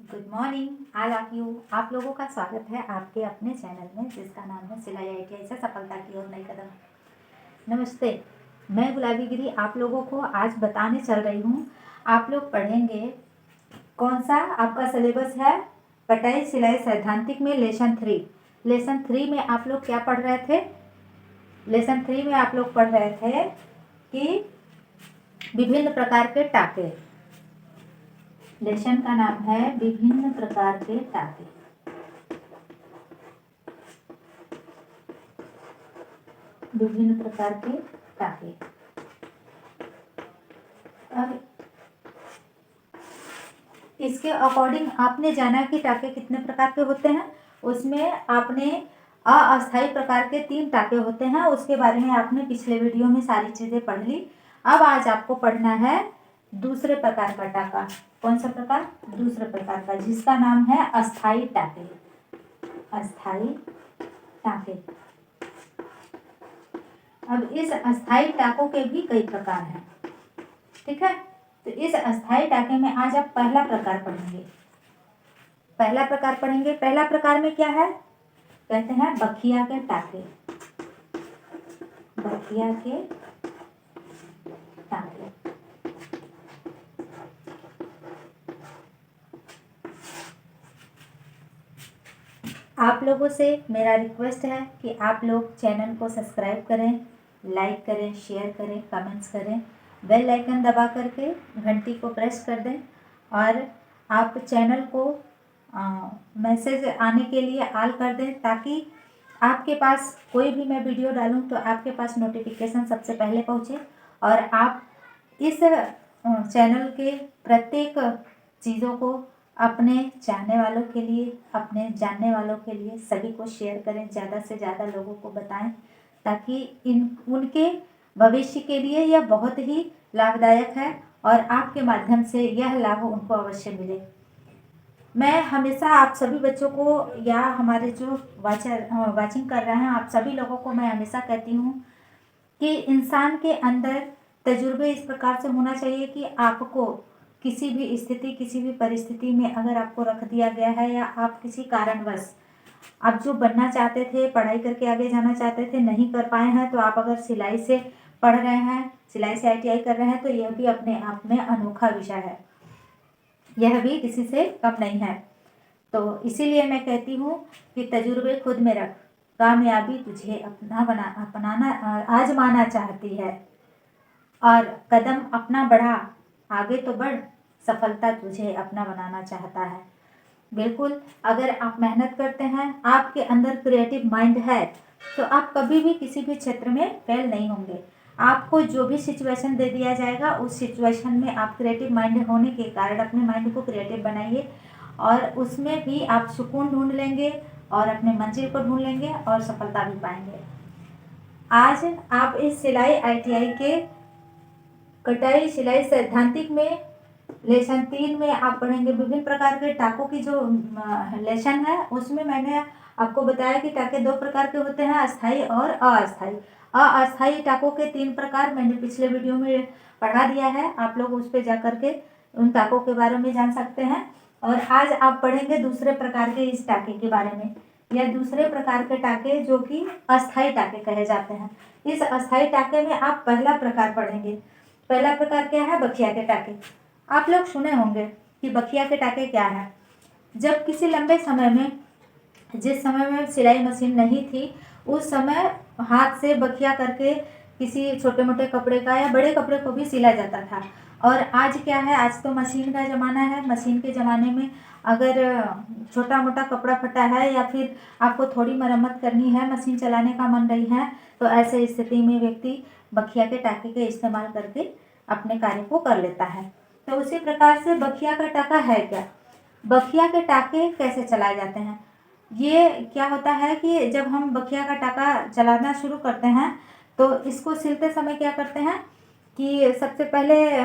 Good morning. आज आप लोगों का स्वागत है आपके अपने चैनल में जिसका नाम है सिलाई ITI से सफलता की ओर नई कदम। नमस्ते, मैं गुलाबी गिरी आप लोगों को आज बताने चल रही हूँ। आप लोग पढ़ेंगे कौन सा आपका सिलेबस है, कटाई सिलाई सैद्धांतिक में लेसन 3। लेसन 3 में आप लोग क्या पढ़ रहे थे? लेसन 3 में आप लोग पढ़ रहे थे कि विभिन्न प्रकार के टाके। लेसन का नाम है विभिन्न प्रकार के टाके। विभिन्न प्रकार के टाके। अब इसके अकॉर्डिंग आपने जाना कि टाके कितने प्रकार के होते हैं। उसमें आपने अस्थायी प्रकार के 3 टाके होते हैं, उसके बारे में आपने पिछले वीडियो में सारी चीजें पढ़ ली। अब आज आपको पढ़ना है दूसरे प्रकार का टाका। कौन सा प्रकार? दूसरे प्रकार का, जिसका नाम है अस्थायी टाके। अस्थायी टाके। अब इस अस्थायी टाकों के भी कई प्रकार हैं, ठीक है। तो इस अस्थायी टाके में आज आप पहला प्रकार पढ़ेंगे। पहला प्रकार पढ़ेंगे। पहला प्रकार में क्या है? कहते हैं बखिया के टाके। बखिया के टाके। आप लोगों से मेरा रिक्वेस्ट है कि आप लोग चैनल को सब्सक्राइब करें, लाइक करें, शेयर करें, कमेंट्स करें, बेल आइकन दबा करके घंटी को प्रेस कर दें और आप चैनल को मैसेज आने के लिए ऑल कर दें, ताकि आपके पास कोई भी मैं वीडियो डालूं तो आपके पास नोटिफिकेशन सबसे पहले पहुंचे और आप इस चैनल के प्रत्येक चीज़ों को अपने चाहने वालों के लिए, अपने जानने वालों के लिए सभी को शेयर करें, ज़्यादा से ज़्यादा लोगों को बताएं, ताकि उनके भविष्य के लिए यह बहुत ही लाभदायक है और आपके माध्यम से यह लाभ उनको अवश्य मिले। मैं हमेशा आप सभी बच्चों को या हमारे जो वाचिंग कर रहे हैं आप सभी लोगों को मैं हमेशा कहती हूँ कि इंसान के अंदर तजुर्बे इस प्रकार से होना चाहिए कि आपको किसी भी स्थिति, किसी भी परिस्थिति में अगर आपको रख दिया गया है या आप किसी कारणवश आप जो बनना चाहते थे, पढ़ाई करके आगे जाना चाहते थे, नहीं कर पाए हैं, तो आप अगर सिलाई से पढ़ रहे हैं, सिलाई से ITI कर रहे हैं, तो यह भी अपने आप में अनोखा विषय है। यह भी किसी से कम नहीं है। तो इसीलिए मैं कहती हूँ कि तजुर्बे खुद में रख, कामयाबी तुझे अपनाना आजमाना चाहती है और कदम अपना बढ़ा, आगे तो बढ़, सफलता तुझे अपना बनाना चाहता है। बिल्कुल, अगर आप मेहनत करते हैं, आपके अंदर क्रिएटिव माइंड है, तो आप कभी भी किसी भी क्षेत्र में फेल नहीं होंगे। आपको जो भी सिचुएशन दे दिया जाएगा, उस सिचुएशन में आप क्रिएटिव माइंड होने के कारण अपने माइंड को क्रिएटिव बनाइए और उसमें भी आप सुकून ढूंढ लेंगे और अपने मंजिल को ढूंढ लेंगे और सफलता भी पाएंगे। आज आप इस सिलाई ITI के कटाई सिलाई सैद्धांतिक में लेसन 3 में आप पढ़ेंगे विभिन्न प्रकार के टाकों की जो लेसन है, उसमें मैंने आपको बताया कि टाके 2 प्रकार के होते हैं, अस्थाई और अस्थाई। अस्थाई टाकों के 3 प्रकार मैंने पिछले वीडियो में पढ़ा दिया है, आप लोग उस पर जा करके उन टाकों के बारे में जान सकते हैं। और आज आप पढ़ेंगे दूसरे प्रकार के इस टाके के बारे में, या दूसरे प्रकार के टाके जो कि अस्थाई टाके कहे जाते हैं। इस अस्थाई टाके में आप पहला प्रकार पढ़ेंगे। पहला प्रकार क्या है? बखिया के टाके। आप लोग सुने होंगे कि बखिया के टाके क्या है। जब किसी लंबे समय में, जिस समय में सिलाई मशीन नहीं थी, उस समय हाथ से बखिया करके किसी छोटे मोटे कपड़े का या बड़े कपड़े को भी सिला जाता था। और आज क्या है? आज तो मशीन का ज़माना है। मशीन के ज़माने में अगर छोटा मोटा कपड़ा फटा है या फिर आपको थोड़ी मरम्मत करनी है, मशीन चलाने का मन नहीं है, तो ऐसे स्थिति में व्यक्ति बखिया के टाके के इस्तेमाल करके अपने कार्य को कर लेता है। तो उसी प्रकार से बखिया का टाका है क्या? बखिया के टाके कैसे चलाए जाते हैं? ये क्या होता है कि जब हम बखिया का टाका चलाना शुरू करते हैं, तो इसको सिलते समय क्या करते हैं कि सबसे पहले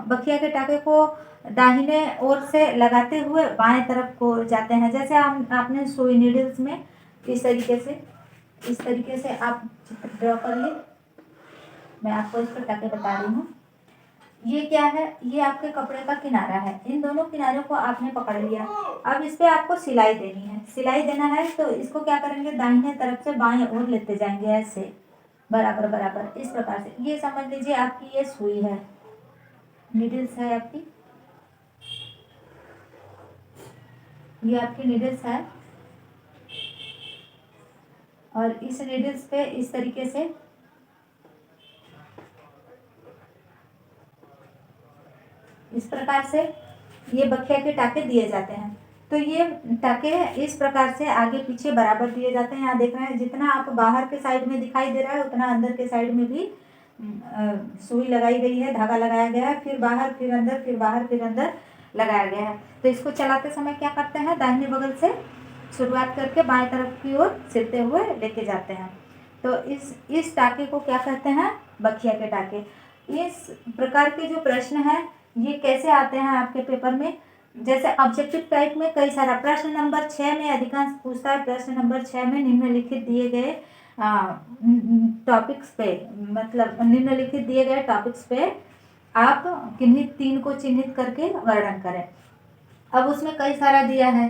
बखिया के टाके को दाहिने ओर से लगाते हुए बाएं तरफ को जाते हैं। जैसे आपने सुई नीडल्स में इस तरीके से आप चित्र ड्रॉ कर लिए। मैं आपको इस पर टाके बता रही हूँ। ये क्या है, ये आपके कपड़े का किनारा है। इन दोनों किनारों को आपने पकड़ लिया। अब इस पे आपको सिलाई देनी है। सिलाई देना है तो इसको क्या करेंगे, दाहिने तरफ से बाएं ओर लेते जाएंगे, ऐसे बराबर बराबर इस प्रकार से। ये समझ लीजिए आपकी ये सुई है, नीडल्स है आपकी, ये आपकी नीडल्स है। और इस नीडल्स पे इस तरीके से इस प्रकार से ये बखिया के टाके दिए जाते हैं। तो ये टाके इस प्रकार से आगे पीछे बराबर दिए जाते हैं। यहाँ देख रहे हैं, जितना आप बाहर के साइड में दिखाई दे रहा है उतना अंदर के साइड में भी सुई लगाई गई है, धागा लगाया गया है, फिर बाहर फिर अंदर फिर बाहर फिर अंदर लगाया गया है। तो इसको चलाते समय क्या करते हैं, दाहिने बगल से शुरुआत करके बाएं तरफ की ओर सिलते हुए लेके जाते हैं। तो इस टाके को क्या कहते हैं, बखिया के टाके। इस प्रकार के जो प्रश्न है ये कैसे आते हैं आपके पेपर में, जैसे ऑब्जेक्टिव टाइप में कई सारा, प्रश्न नंबर 6 में अधिकांश पूछता है। प्रश्न नंबर 6 में निम्नलिखित दिए गए टॉपिक्स पे, मतलब निम्नलिखित दिए गए टॉपिक्स पे आप किन्हीं 3 को चिन्हित करके वर्णन करें। अब उसमें कई सारा दिया है,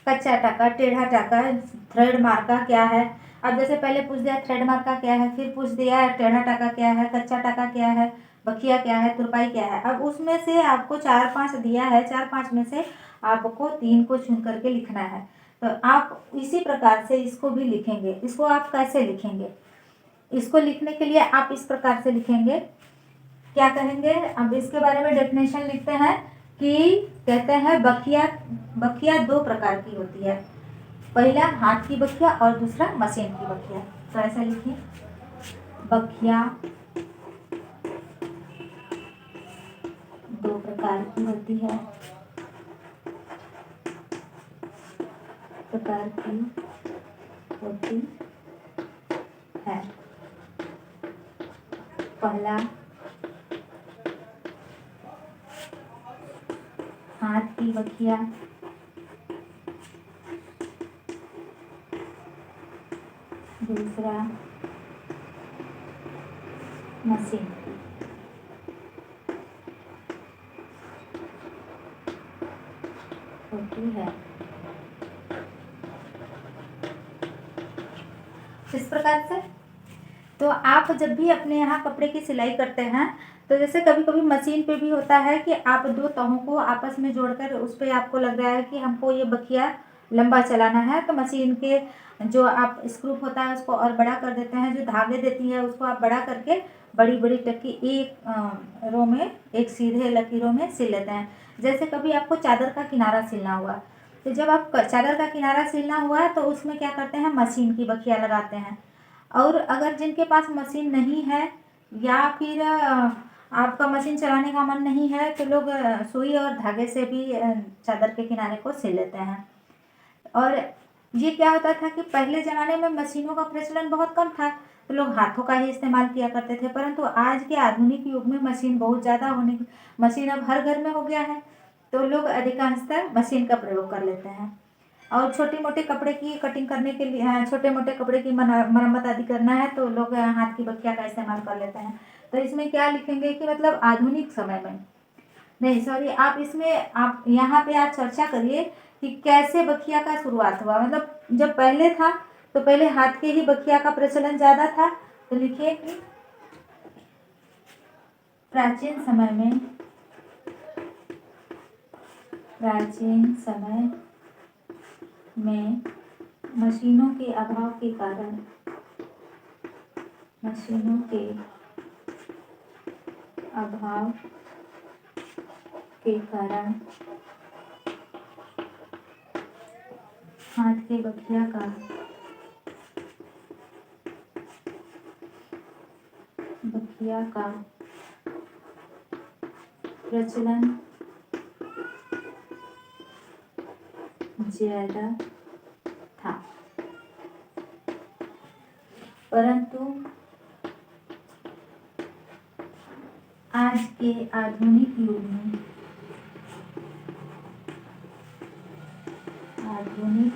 कच्चा टाका, टेढ़ा टाका, थ्रेड मार्का क्या है। अब जैसे पहले पूछ दिया थ्रेड मार्का क्या है, फिर पूछ दिया टेढ़ा टाका क्या है, कच्चा टाका क्या है, बखिया क्या है, तुरपाई क्या है। अब उसमें से आपको 4-5 दिया है, 4-5 में से आपको 3 को चुन करके लिखना है। तो आप इसी प्रकार से इसको भी लिखेंगे। इसको आप कैसे लिखेंगे, इसको लिखने के लिए आप इस प्रकार से लिखेंगे, क्या कहेंगे, अब इसके बारे में डेफिनेशन लिखते हैं कि कहते हैं बखिया, बखिया 2 प्रकार की होती है। पहला हाथ की बखिया और दूसरा मशीन की बखिया। तो ऐसा लिखिए, बखिया 2 प्रकार की होती है, प्रकार की होती है। पहला हाथ की बखिया, दूसरा मशीन की। होती है इस प्रकार से। तो आप जब भी अपने यहाँ कपड़े की सिलाई करते हैं तो जैसे कभी कभी मशीन पे भी होता है कि आप 2 तहों को आपस में जोड़कर उस पर आपको लग रहा है कि हमको ये बखिया लंबा चलाना है, तो मशीन के जो आप स्क्रू होता है उसको और बड़ा कर देते हैं, जो धागे देती है उसको आप बड़ा करके बड़ी बड़ी टक्की एक रो में, एक सीधे लकीरों में सिल लेते हैं। जैसे कभी आपको चादर का किनारा सिलना हुआ, तो जब आप चादर का किनारा सिलना हुआ तो उसमें क्या करते हैं, मशीन की बखिया लगाते हैं। और अगर जिनके पास मशीन नहीं है या फिर आपका मशीन चलाने का मन नहीं है तो लोग सुई और धागे से भी चादर के किनारे को सिल लेते हैं। और ये क्या होता था कि पहले ज़माने में मशीनों का प्रचलन बहुत कम था, तो लोग हाथों का ही इस्तेमाल किया करते थे। परंतु आज के आधुनिक युग में मशीन बहुत ज़्यादा होने, मशीन अब हर घर में हो गया है, तो लोग अधिकांशतः मशीन का प्रयोग कर लेते हैं। और छोटे मोटे कपड़े की कटिंग करने के लिए, छोटे मोटे कपड़े की मरम्मत आदि करना है तो लोग हाथ की बखिया का इस्तेमाल कर लेते हैं। तो इसमें क्या लिखेंगे कि मतलब आधुनिक समय में, नहीं सॉरी, आप इसमें आप यहाँ पे आप चर्चा करिए कि कैसे बखिया का शुरुआत हुआ। मतलब जब पहले था तो पहले हाथ के ही बखिया का प्रचलन ज़्यादा था, तो लिखिए कि प्राचीन समय में, प्राचीन समय में मशीनों के अभाव के कारण, मशीनों के अभाव के कारण हाथ के बखिया का, बखिया का प्रचलन ज्यादा था। परंतु आज के आधुनिक युग में, आधुनिक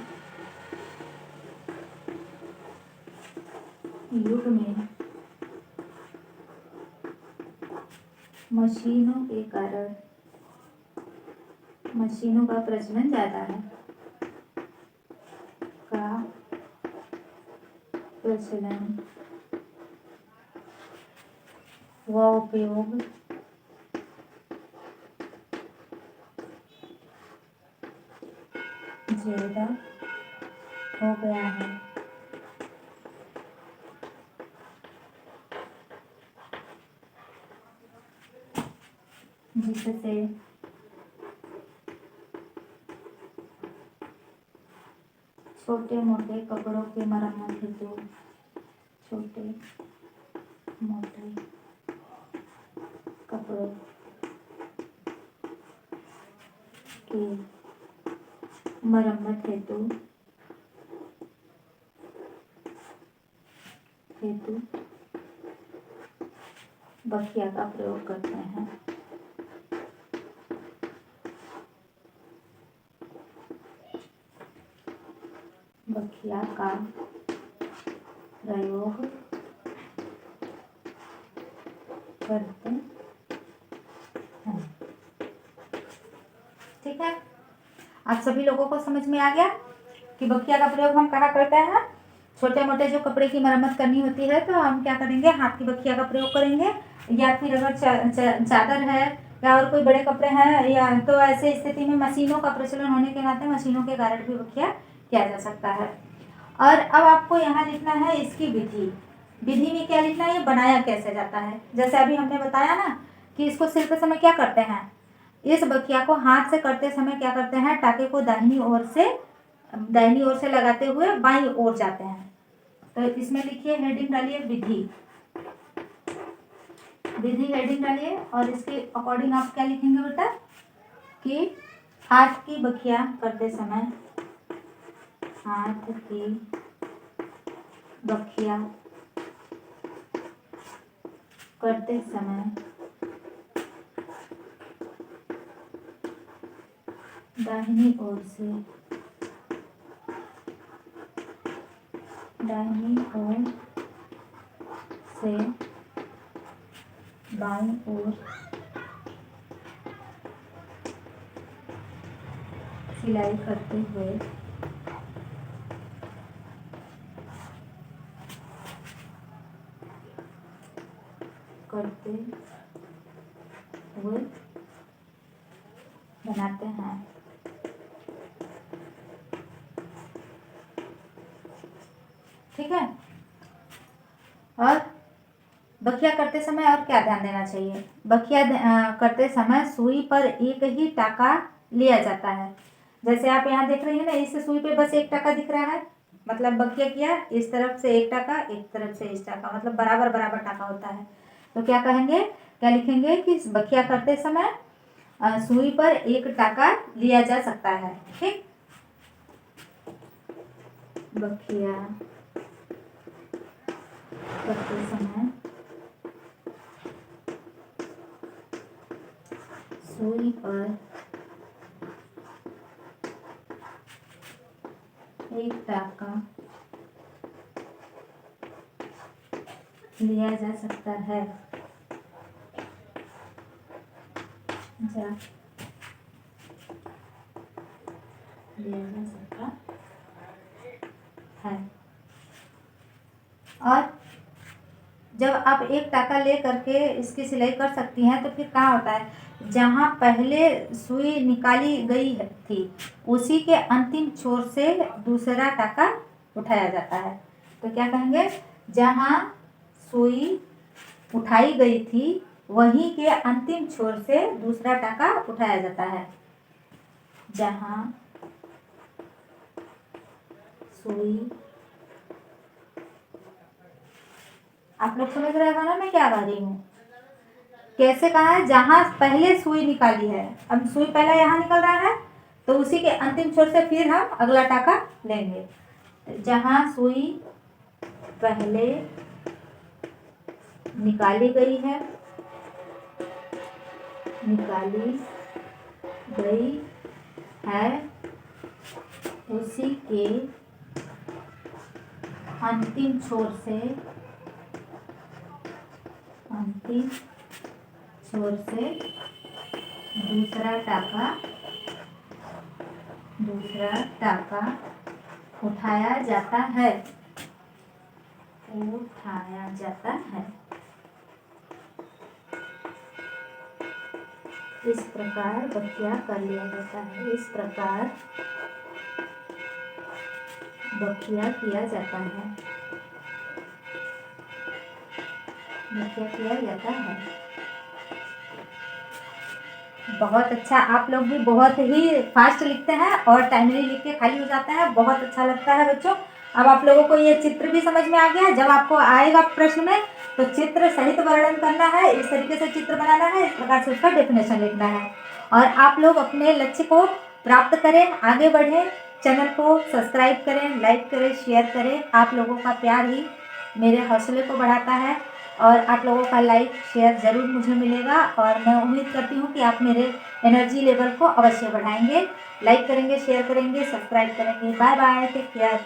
युग में मशीनों के कारण मशीनों का प्रचलन ज़्यादा है, का प्रचलन व उपयोग ज़्यादा हो गया है। जिससे छोटे मोटे कपड़ों की मरम्मत हेतु छोटे मोटे कपड़ों की मरम्मत हेतु बखिया का प्रयोग करते हैं। बखिया का प्रयोग करते हैं। ठीक है, आप सभी लोगों को समझ में आ गया कि बखिया का प्रयोग हम कहाँ करते हैं। छोटे मोटे जो कपड़े की मरम्मत करनी होती है तो हम क्या करेंगे, हाथ की बखिया का प्रयोग करेंगे, या फिर अगर चादर है या और कोई बड़े कपड़े हैं, या तो ऐसे स्थिति में मशीनों का प्रचलन होने के नाते मशीनों के कारण भी बखिया किया जा सकता है। और अब आपको यहाँ लिखना है इसकी विधि। विधि में क्या लिखना है, ये बनाया कैसे जाता है। जैसे अभी हमने बताया ना कि इसको सिलते समय क्या करते हैं, इस बखिया को हाथ से करते समय क्या करते हैं, टाके को दाहिनी ओर से लगाते हुए बाईं ओर जाते हैं। तो इसमें लिखिए, हेडिंग डालिए विधि। विधि हेडिंग डालिए और इसके अकॉर्डिंग आप क्या लिखेंगे बेटा कि हाथ की बखिया करते समय, हाथ की बखिया करते समय दाहिनी ओर से बाईं ओर सिलाई करते हुए बनाते हैं। ठीक है, और बखिया करते समय और क्या ध्यान देना चाहिए, बखिया करते समय सुई पर एक ही टाका लिया जाता है। जैसे आप यहाँ देख रहे हैं ना, इस सुई पे बस एक टाका दिख रहा है, मतलब बखिया किया, इस तरफ से एक टाका, एक तरफ से इस टाका, मतलब बराबर बराबर टाका होता है। तो क्या कहेंगे, क्या लिखेंगे कि बखिया करते समय सुई पर एक टाका लिया जा सकता है। ठीक, बखिया करते समय सुई पर एक टाका लिया जा सकता है। लिया जा सकता है। और जब आप एक टाका ले करके इसकी सिलाई कर सकती हैं तो फिर क्या होता है, जहाँ पहले सुई निकाली गई थी उसी के अंतिम छोर से दूसरा टाका उठाया जाता है। तो क्या कहेंगे, जहाँ सुई उठाई गई थी वहीं के अंतिम छोर से दूसरा टाका उठाया जाता है। जहाँ सुई, आप लोग समझ रहे हो ना मैं क्या कह रही हूँ, कैसे कहा है, जहाँ पहले सुई निकाली है, अब सुई पहले यहाँ निकल रहा है तो उसी के अंतिम छोर से फिर हम अगला टाका लेंगे। जहाँ सुई पहले निकाली गई है उसी के अंतिम छोर से दूसरा टाका उठाया जाता है। इस प्रकार बखिया कर लिया जाता है। इस प्रकार बखिया किया जाता है। बहुत अच्छा। आप लोग भी बहुत ही फास्ट लिखते हैं और टाइमली लिख के खाली हो जाता है, बहुत अच्छा लगता है बच्चों। अब आप लोगों को ये चित्र भी समझ में आ गया। जब आपको आएगा प्रश्न में तो चित्र सहित वर्णन करना है, इस तरीके से चित्र बनाना है, इस प्रकार से उसका डेफिनेशन लिखना है। और आप लोग अपने लक्ष्य को प्राप्त करें, आगे बढ़ें, चैनल को सब्सक्राइब करें, लाइक करें, शेयर करें। आप लोगों का प्यार ही मेरे हौसले को बढ़ाता है और आप लोगों का लाइक शेयर ज़रूर मुझे मिलेगा और मैं उम्मीद करती हूँ कि आप मेरे एनर्जी लेवल को अवश्य बढ़ाएंगे। लाइक करेंगे, शेयर करेंगे, सब्सक्राइब करेंगे। Bye bye, take care.